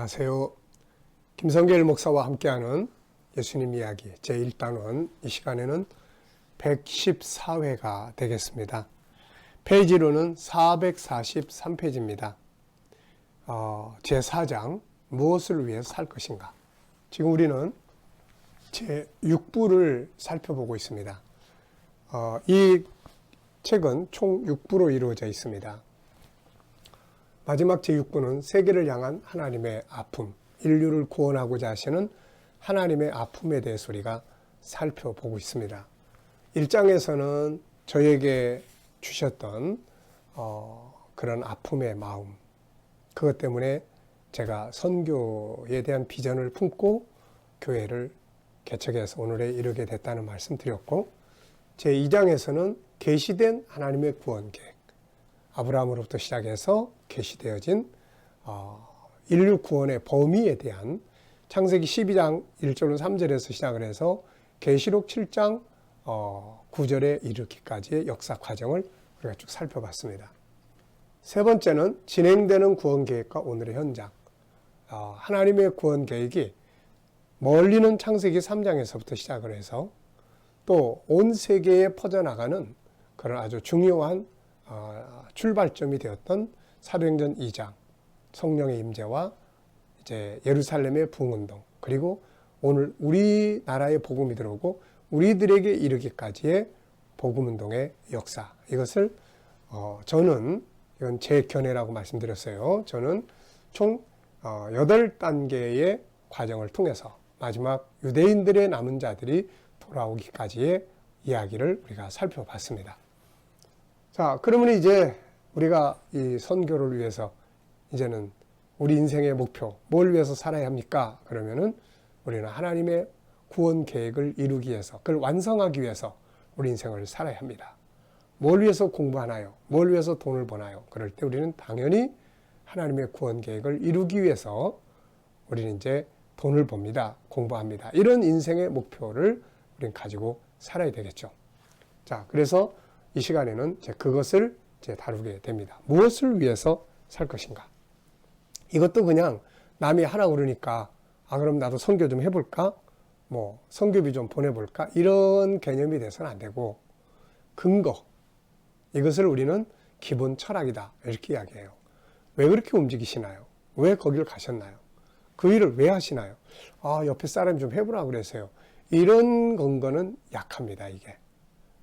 안녕하세요. 김성길 목사와 함께하는 예수님 이야기 제1단원, 이 시간에는 114회가 되겠습니다. 페이지로는 443페이지입니다. 제4장 무엇을 위해 살 것인가. 지금 우리는 제6부를 살펴보고 있습니다. 이 책은 총 6부로 이루어져 있습니다. 마지막 제6부는 세계를 향한 하나님의 아픔, 인류를 구원하고자 하시는 하나님의 아픔에 대해서 우리가 살펴보고 있습니다. 1장에서는 저에게 주셨던 그런 아픔의 마음, 그것 때문에 제가 선교에 대한 비전을 품고 교회를 개척해서 오늘에 이르게 됐다는 말씀 드렸고, 제2장에서는 계시된 하나님의 구원 계획, 아브라함으로부터 시작해서 계시되어진 인류 구원의 범위에 대한 창세기 12장 1절로 3절에서 시작을 해서 계시록 7장 9절에 이르기까지의 역사 과정을 우리가 쭉 살펴봤습니다. 세 번째는 진행되는 구원 계획과 오늘의 현장. 하나님의 구원 계획이 멀리는 창세기 3장에서부터 시작을 해서 또 온 세계에 퍼져나가는 그런 아주 중요한 출발점이 되었던 사도행전 2장 성령의 임재와 이제 예루살렘의 부흥운동, 그리고 오늘 우리나라에 복음이 들어오고 우리들에게 이르기까지의 복음운동의 역사, 이것을 저는, 이건 제 견해라고 말씀드렸어요. 저는 총 8단계의 과정을 통해서 마지막 유대인들의 남은 자들이 돌아오기까지의 이야기를 우리가 살펴봤습니다. 자, 그러면 이제 우리가 이 선교를 위해서 이제는 우리 인생의 목표, 뭘 위해서 살아야 합니까? 그러면은 우리는 하나님의 구원 계획을 이루기 위해서, 그걸 완성하기 위해서 우리 인생을 살아야 합니다. 뭘 위해서 공부하나요? 뭘 위해서 돈을 버나요? 그럴 때 우리는 당연히 하나님의 구원 계획을 이루기 위해서 우리는 이제 돈을 법니다. 공부합니다. 이런 인생의 목표를 우리는 가지고 살아야 되겠죠. 자, 그래서 이 시간에는 그것을 다루게 됩니다. 무엇을 위해서 살 것인가? 이것도 그냥 남이 하라 그러니까 그럼 나도 선교 좀 해볼까? 선교비 좀 보내볼까? 이런 개념이 돼서는 안 되고, 근거, 이것을 우리는 기본 철학이다, 이렇게 이야기해요. 왜 그렇게 움직이시나요? 왜 거기를 가셨나요? 그 일을 왜 하시나요? 옆에 사람이 좀 해보라 그래서요. 이런 근거는 약합니다, 이게.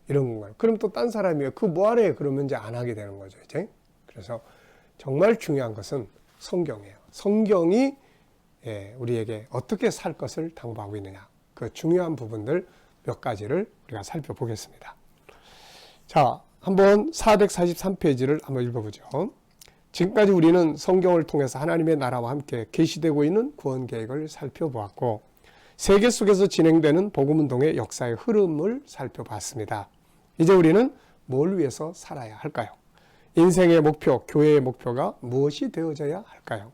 이런 건. 그럼 또 딴 사람이 뭐하래? 그러면 이제 안 하게 되는 거죠, 이제. 그래서 정말 중요한 것은 성경이에요. 성경이 우리에게 어떻게 살 것을 당부하고 있느냐. 그 중요한 부분들 몇 가지를 우리가 살펴보겠습니다. 자, 한번 443페이지를 한번 읽어보죠. 지금까지 우리는 성경을 통해서 하나님의 나라와 함께 계시되고 있는 구원 계획을 살펴보았고, 세계 속에서 진행되는 복음운동의 역사의 흐름을 살펴봤습니다. 이제 우리는 뭘 위해서 살아야 할까요? 인생의 목표, 교회의 목표가 무엇이 되어져야 할까요?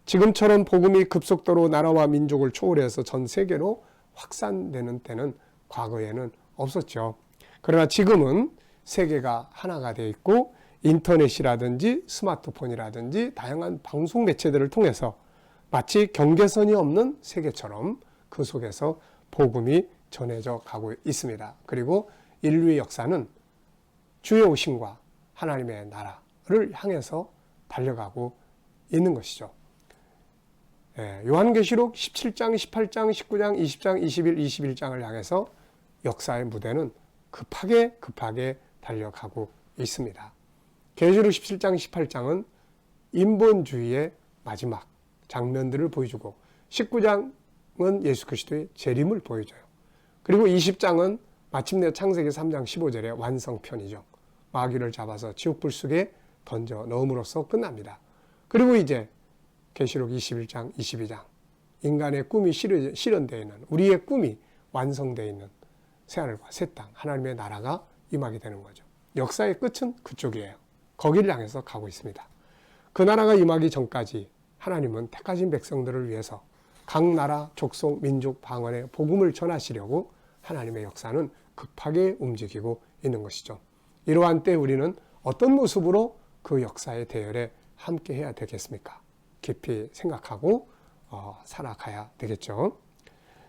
지금처럼 복음이 급속도로 나라와 민족을 초월해서 전 세계로 확산되는 때는 과거에는 없었죠. 그러나 지금은 세계가 하나가 되어 있고 인터넷이라든지 스마트폰이라든지 다양한 방송 매체들을 통해서 마치 경계선이 없는 세계처럼 그 속에서 복음이 전해져 가고 있습니다. 그리고 인류의 역사는 주의 오심과 하나님의 나라를 향해서 달려가고 있는 것이죠. 요한계시록 17장, 18장, 19장, 20장, 21, 21장을 향해서 역사의 무대는 급하게 달려가고 있습니다. 계시록 17장, 18장은 인본주의의 마지막 장면들을 보여주고, 19장은 예수 그리스도의 재림을 보여줘요. 그리고 20장은 마침내 창세기 3장 15절의 완성편이죠. 마귀를 잡아서 지옥불 속에 던져 넣음으로써 끝납니다. 그리고 이제 계시록 21장, 22장, 인간의 꿈이 실현되어 있는, 우리의 꿈이 완성되어 있는 새하늘과 새 땅, 하나님의 나라가 임하게 되는 거죠. 역사의 끝은 그쪽이에요. 거기를 향해서 가고 있습니다. 그 나라가 임하기 전까지 하나님은 택하신 백성들을 위해서 각 나라, 족속, 민족, 방언의 복음을 전하시려고 하나님의 역사는 급하게 움직이고 있는 것이죠. 이러한 때 우리는 어떤 모습으로 그 역사의 대열에 함께 해야 되겠습니까? 깊이 생각하고 살아가야 되겠죠.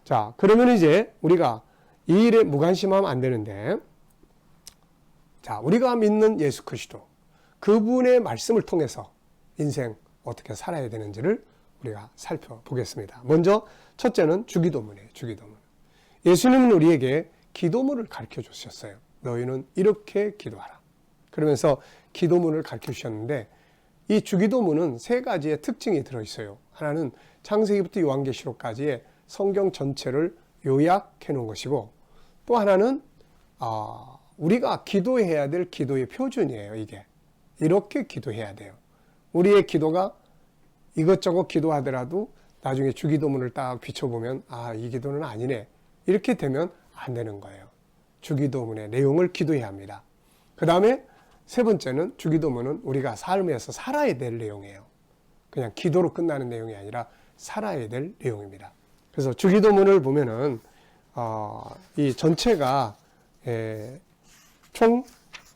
자, 그러면 이제 우리가 이 일에 무관심하면 안 되는데, 자, 우리가 믿는 예수 그리스도, 그분의 말씀을 통해서 인생 어떻게 살아야 되는지를 우리가 살펴보겠습니다. 먼저 첫째는 주기도문이에요. 주기도문. 예수님은 우리에게 기도문을 가르쳐 주셨어요. 너희는 이렇게 기도하라. 그러면서 기도문을 가르쳐 주셨는데, 이 주기도문은 세 가지의 특징이 들어있어요. 하나는 창세기부터 요한계시록까지의 성경 전체를 요약해 놓은 것이고, 또 하나는 우리가 기도해야 될 기도의 표준이에요. 이게 이렇게 기도해야 돼요. 우리의 기도가 이것저것 기도하더라도 나중에 주기도문을 딱 비춰보면 이 기도는 아니네, 이렇게 되면 안 되는 거예요. 주기도문의 내용을 기도해야 합니다. 그 다음에 세 번째는 주기도문은 우리가 삶에서 살아야 될 내용이에요. 그냥 기도로 끝나는 내용이 아니라 살아야 될 내용입니다. 그래서 주기도문을 보면은 이 전체가 총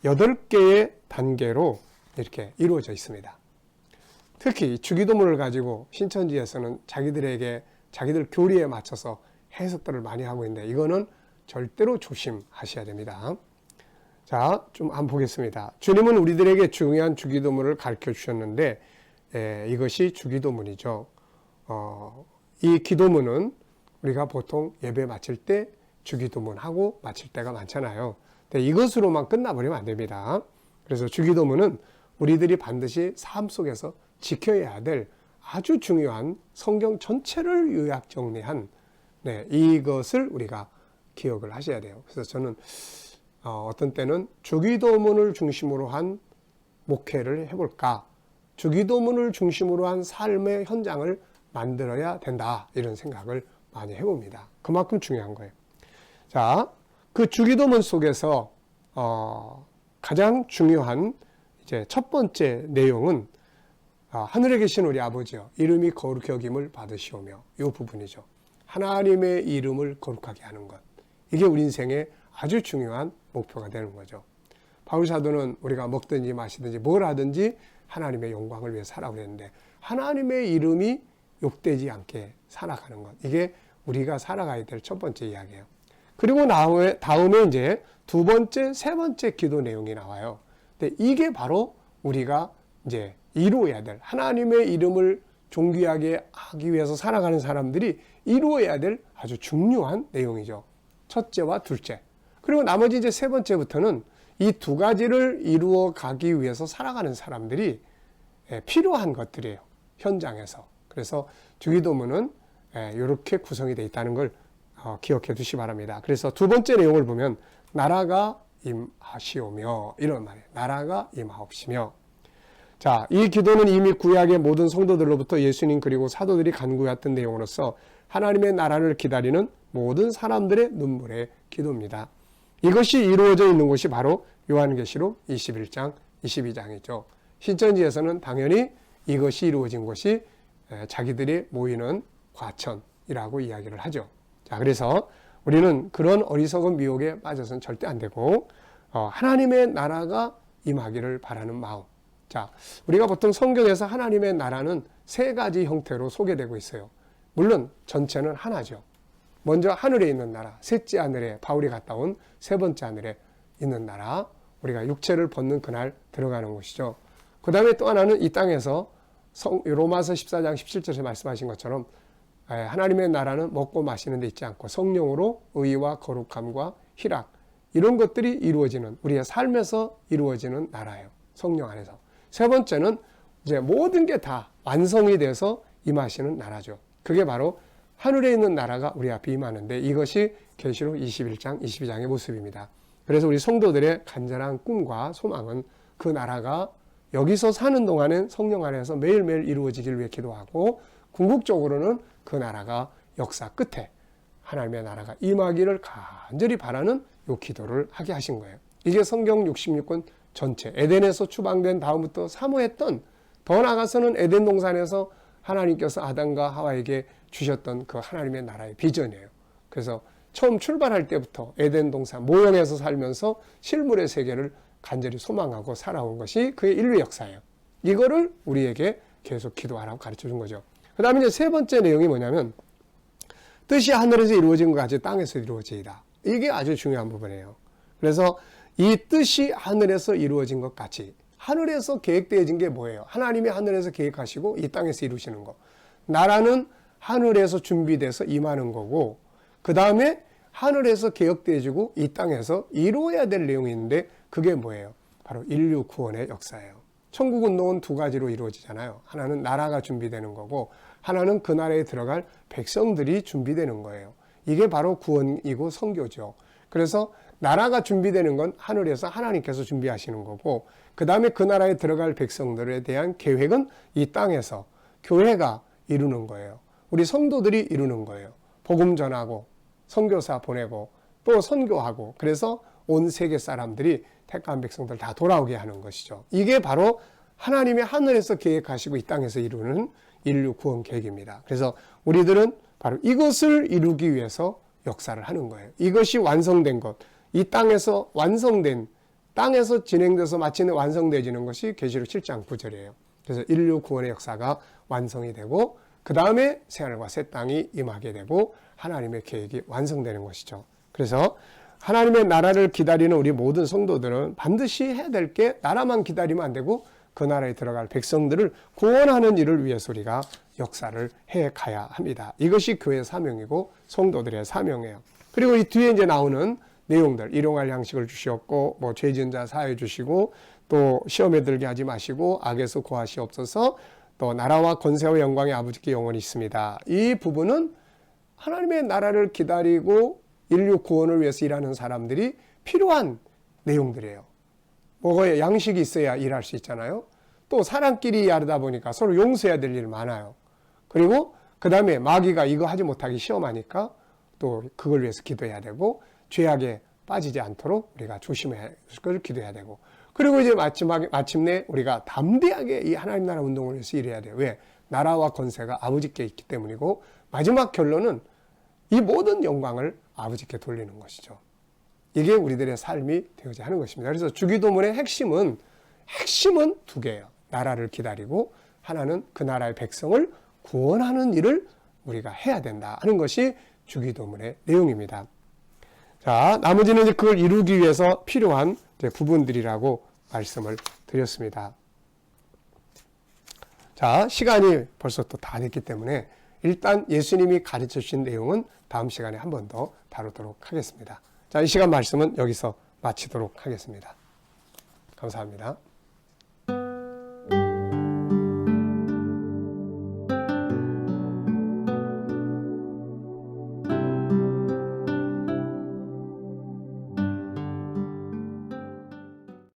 8개의 단계로 이렇게 이루어져 있습니다. 특히 주기도문을 가지고 신천지에서는 자기들 교리에 맞춰서 해석들을 많이 하고 있는데, 이거는 절대로 조심하셔야 됩니다. 자, 좀 한번 보겠습니다. 주님은 우리들에게 중요한 주기도문을 가르쳐 주셨는데, 이것이 주기도문이죠. 이 기도문은 우리가 보통 예배 마칠 때 주기도문 하고 마칠 때가 많잖아요. 근데 이것으로만 끝나버리면 안 됩니다. 그래서 주기도문은 우리들이 반드시 삶 속에서 지켜야 될 아주 중요한 성경 전체를 요약 정리한 이것을 우리가 기억을 하셔야 돼요. 그래서 저는 어떤 때는 주기도문을 중심으로 한 목회를 해볼까, 주기도문을 중심으로 한 삶의 현장을 만들어야 된다, 이런 생각을 많이 해봅니다. 그만큼 중요한 거예요. 자, 그 주기도문 속에서 가장 중요한 이제 첫 번째 내용은 하늘에 계신 우리 아버지여 이름이 거룩히 여김을 받으시오며, 이 부분이죠. 하나님의 이름을 거룩하게 하는 것, 이게 우리 인생의 아주 중요한 목표가 되는 거죠. 바울 사도는 우리가 먹든지 마시든지 뭘 하든지 하나님의 영광을 위해 살아가고 했는데, 하나님의 이름이 욕되지 않게 살아가는 것, 이게 우리가 살아가야 될 첫 번째 이야기예요. 그리고 다음에 이제 두 번째, 세 번째 기도 내용이 나와요. 근데 이게 바로 우리가 이제 이루어야 될, 하나님의 이름을 존귀하게 하기 위해서 살아가는 사람들이 이루어야 될 아주 중요한 내용이죠. 첫째와 둘째. 그리고 나머지 이제 세 번째부터는 이 두 가지를 이루어 가기 위해서 살아가는 사람들이 필요한 것들이에요. 현장에서. 그래서 주기도문은 이렇게 구성이 되어 있다는 걸 기억해 두시기 바랍니다. 그래서 두 번째 내용을 보면 나라가 임하시오며, 이런 말이에요. 나라가 임하옵시며. 자, 이 기도는 이미 구약의 모든 성도들로부터 예수님 그리고 사도들이 간구했던 내용으로서 하나님의 나라를 기다리는 모든 사람들의 눈물의 기도입니다. 이것이 이루어져 있는 곳이 바로 요한계시록 21장, 22장이죠. 신천지에서는 당연히 이것이 이루어진 곳이 자기들이 모이는 과천이라고 이야기를 하죠. 자, 그래서 우리는 그런 어리석은 미혹에 빠져서는 절대 안 되고, 하나님의 나라가 임하기를 바라는 마음. 자, 우리가 보통 성경에서 하나님의 나라는 세 가지 형태로 소개되고 있어요. 물론 전체는 하나죠. 먼저 하늘에 있는 나라, 셋째 하늘에 바울이 갔다 온 세 번째 하늘에 있는 나라, 우리가 육체를 벗는 그날 들어가는 곳이죠. 그 다음에 또 하나는 이 땅에서 로마서 14장 17절에 말씀하신 것처럼 하나님의 나라는 먹고 마시는 데 있지 않고 성령으로 의와 거룩함과 희락, 이런 것들이 이루어지는, 우리의 삶에서 이루어지는 나라예요. 성령 안에서. 세 번째는 이제 모든 게 다 완성이 돼서 임하시는 나라죠. 그게 바로 하늘에 있는 나라가 우리 앞에 임하는데, 이것이 계시록 21장, 22장의 모습입니다. 그래서 우리 성도들의 간절한 꿈과 소망은 그 나라가 여기서 사는 동안은 성령 안에서 매일매일 이루어지기를 위해 기도하고, 궁극적으로는 그 나라가 역사 끝에 하나님의 나라가 임하기를 간절히 바라는 요 기도를 하게 하신 거예요. 이게 성경 66권 전체, 에덴에서 추방된 다음부터 사모했던, 더 나아가서는 에덴 동산에서 하나님께서 아담과 하와에게 주셨던 그 하나님의 나라의 비전이에요. 그래서 처음 출발할 때부터 에덴 동산 모형에서 살면서 실물의 세계를 간절히 소망하고 살아온 것이 그의 인류 역사예요. 이거를 우리에게 계속 기도하라고 가르쳐 준 거죠. 그 다음에 이제 세 번째 내용이 뭐냐면 뜻이 하늘에서 이루어진 것 같이 땅에서 이루어지이다. 이게 아주 중요한 부분이에요. 그래서 이 뜻이 하늘에서 이루어진 것 같이, 하늘에서 계획되어진 게 뭐예요? 하나님이 하늘에서 계획하시고 이 땅에서 이루시는 거. 나라는 하늘에서 준비돼서 임하는 거고, 그 다음에 하늘에서 계획되어지고 이 땅에서 이루어야 될 내용이 있는데 그게 뭐예요? 바로 인류 구원의 역사예요. 천국운동은 두 가지로 이루어지잖아요. 하나는 나라가 준비되는 거고, 하나는 그 나라에 들어갈 백성들이 준비되는 거예요. 이게 바로 구원이고 선교죠. 그래서 나라가 준비되는 건 하늘에서 하나님께서 준비하시는 거고, 그 다음에 그 나라에 들어갈 백성들에 대한 계획은 이 땅에서 교회가 이루는 거예요. 우리 성도들이 이루는 거예요. 복음 전하고 선교사 보내고 또 선교하고, 그래서 온 세계 사람들이 택한 백성들 다 돌아오게 하는 것이죠. 이게 바로 하나님이 하늘에서 계획하시고 이 땅에서 이루는 인류 구원 계획입니다. 그래서 우리들은 바로 이것을 이루기 위해서 역사를 하는 거예요. 이것이 완성된 것, 이 땅에서 완성된, 땅에서 진행돼서 마침내 완성되어지는 것이 계시록 7장 9절이에요. 그래서 인류 구원의 역사가 완성이 되고 그 다음에 새하늘과 새 땅이 임하게 되고 하나님의 계획이 완성되는 것이죠. 그래서 하나님의 나라를 기다리는 우리 모든 성도들은 반드시 해야 될 게, 나라만 기다리면 안 되고 그 나라에 들어갈 백성들을 구원하는 일을 위해서 우리가 역사를 해 가야 합니다. 이것이 교회의 사명이고 성도들의 사명이에요. 그리고 이 뒤에 이제 나오는 내용들, 일용할 양식을 주시었고, 뭐 죄 지은 자 사하여 주시고, 또 시험에 들게 하지 마시고 악에서 구하시옵소서, 또 나라와 권세와 영광의 아버지께 영원히 있습니다. 이 부분은 하나님의 나라를 기다리고 인류 구원을 위해서 일하는 사람들이 필요한 내용들이에요. 먹어야 양식이 있어야 일할 수 있잖아요. 또 사람끼리 하다 보니까 서로 용서해야 될 일 많아요. 그리고 그 다음에 마귀가 이거 하지 못하기 시험하니까 또 그걸 위해서 기도해야 되고, 죄악에 빠지지 않도록 우리가 조심해야 걸 기도해야 되고, 그리고 이제 마침내 우리가 담대하게 이 하나님 나라 운동을 위해서 일해야 돼요. 왜? 나라와 권세가 아버지께 있기 때문이고, 마지막 결론은 이 모든 영광을 아버지께 돌리는 것이죠. 이게 우리들의 삶이 되어야 하는 것입니다. 그래서 주기도문의 핵심은 두 개예요. 나라를 기다리고, 하나는 그 나라의 백성을 구원하는 일을 우리가 해야 된다 하는 것이 주기도문의 내용입니다. 자, 나머지는 이제 그걸 이루기 위해서 필요한 이제 부분들이라고 말씀을 드렸습니다. 자, 시간이 벌써 또 다 됐기 때문에 일단 예수님이 가르쳐 주신 내용은 다음 시간에 한 번 더 다루도록 하겠습니다. 자, 이 시간 말씀은 여기서 마치도록 하겠습니다. 감사합니다.